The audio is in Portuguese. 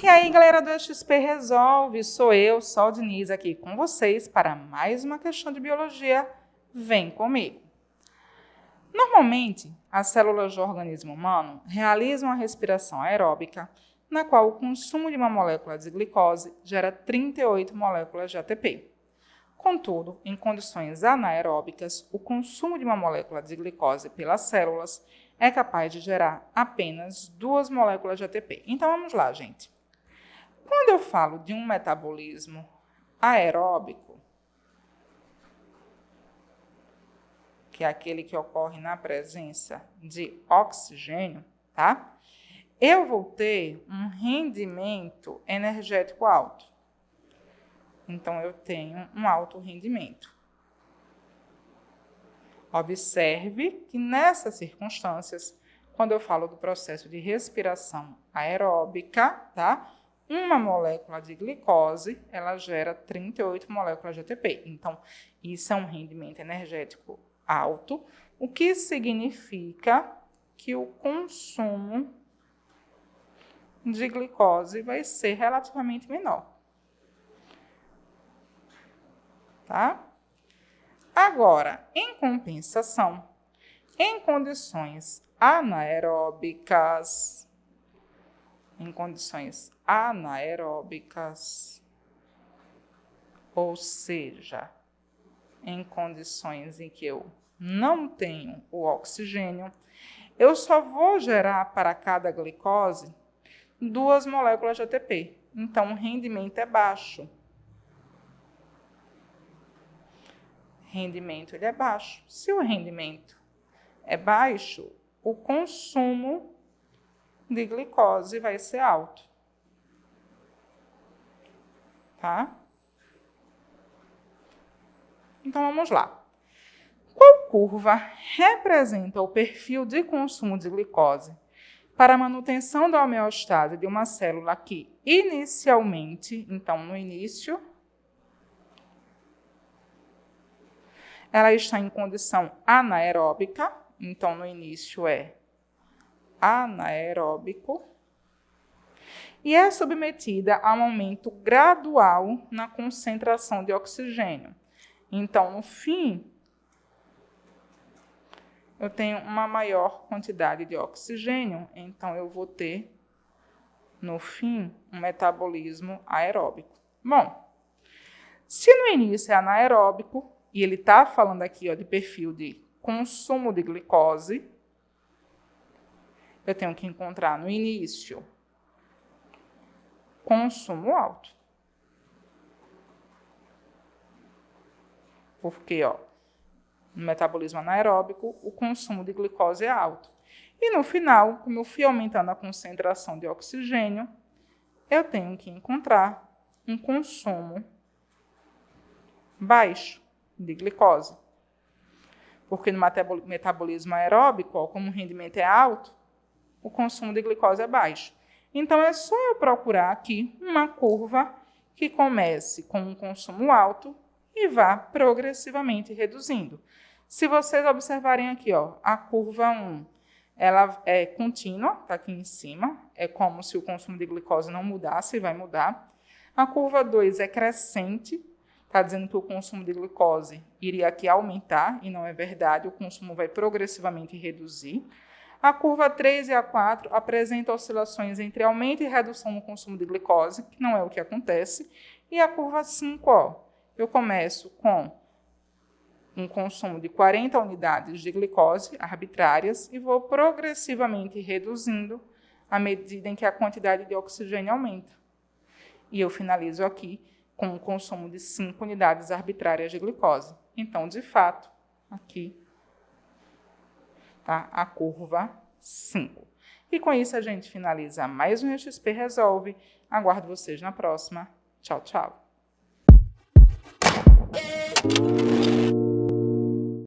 E aí, galera do XP Resolve, sou eu, Sol Diniz, aqui com vocês para mais uma questão de biologia. Vem comigo! Normalmente, as células do organismo humano realizam a respiração aeróbica, na qual o consumo de uma molécula de glicose gera 38 moléculas de ATP. Contudo, em condições anaeróbicas, o consumo de uma molécula de glicose pelas células é capaz de gerar apenas 2 moléculas de ATP. Então, vamos lá, gente. Quando eu falo de um metabolismo aeróbico, que é aquele que ocorre na presença de oxigênio, tá? Eu vou ter um rendimento energético alto. Então, eu tenho um alto rendimento. Observe que nessas circunstâncias, quando eu falo do processo de respiração aeróbica, tá? Uma molécula de glicose, ela gera 38 moléculas de ATP. Então, isso é um rendimento energético alto, o que significa que o consumo de glicose vai ser relativamente menor. Tá? Agora, em compensação, em condições anaeróbicas, ou seja, em condições em que eu não tenho o oxigênio, eu só vou gerar para cada glicose 2 moléculas de ATP. Então, o rendimento é baixo. Rendimento ele é baixo. Se o rendimento é baixo, o consumo de glicose vai ser alto. Tá? Então, vamos lá. Qual curva representa o perfil de consumo de glicose para a manutenção da homeostase de uma célula que inicialmente, então no início, ela está em condição anaeróbica, então no início é anaeróbico, e é submetida a um aumento gradual na concentração de oxigênio. Então, no fim, eu tenho uma maior quantidade de oxigênio, então eu vou ter, no fim, um metabolismo aeróbico. Bom, se no início é anaeróbico, e ele está falando aqui de perfil de consumo de glicose, eu tenho que encontrar no início consumo alto. Porque, no metabolismo anaeróbico, o consumo de glicose é alto. E no final, como eu fui aumentando a concentração de oxigênio, eu tenho que encontrar um consumo baixo de glicose. Porque no metabolismo aeróbico, como o rendimento é alto, o consumo de glicose é baixo. Então, é só eu procurar aqui uma curva que comece com um consumo alto e vá progressivamente reduzindo. Se vocês observarem aqui, a curva 1, ela é contínua, está aqui em cima, é como se o consumo de glicose não mudasse, vai mudar. A curva 2 é crescente, está dizendo que o consumo de glicose iria aqui aumentar, e não é verdade, o consumo vai progressivamente reduzir. A curva 3 e a 4 apresentam oscilações entre aumento e redução no consumo de glicose, que não é o que acontece. E a curva 5, eu começo com um consumo de 40 unidades de glicose arbitrárias e vou progressivamente reduzindo à medida em que a quantidade de oxigênio aumenta. E eu finalizo aqui com um consumo de 5 unidades arbitrárias de glicose. Então, de fato, aqui tá a curva 5. E com isso a gente finaliza mais um XP Resolve. Aguardo vocês na próxima. Tchau, tchau.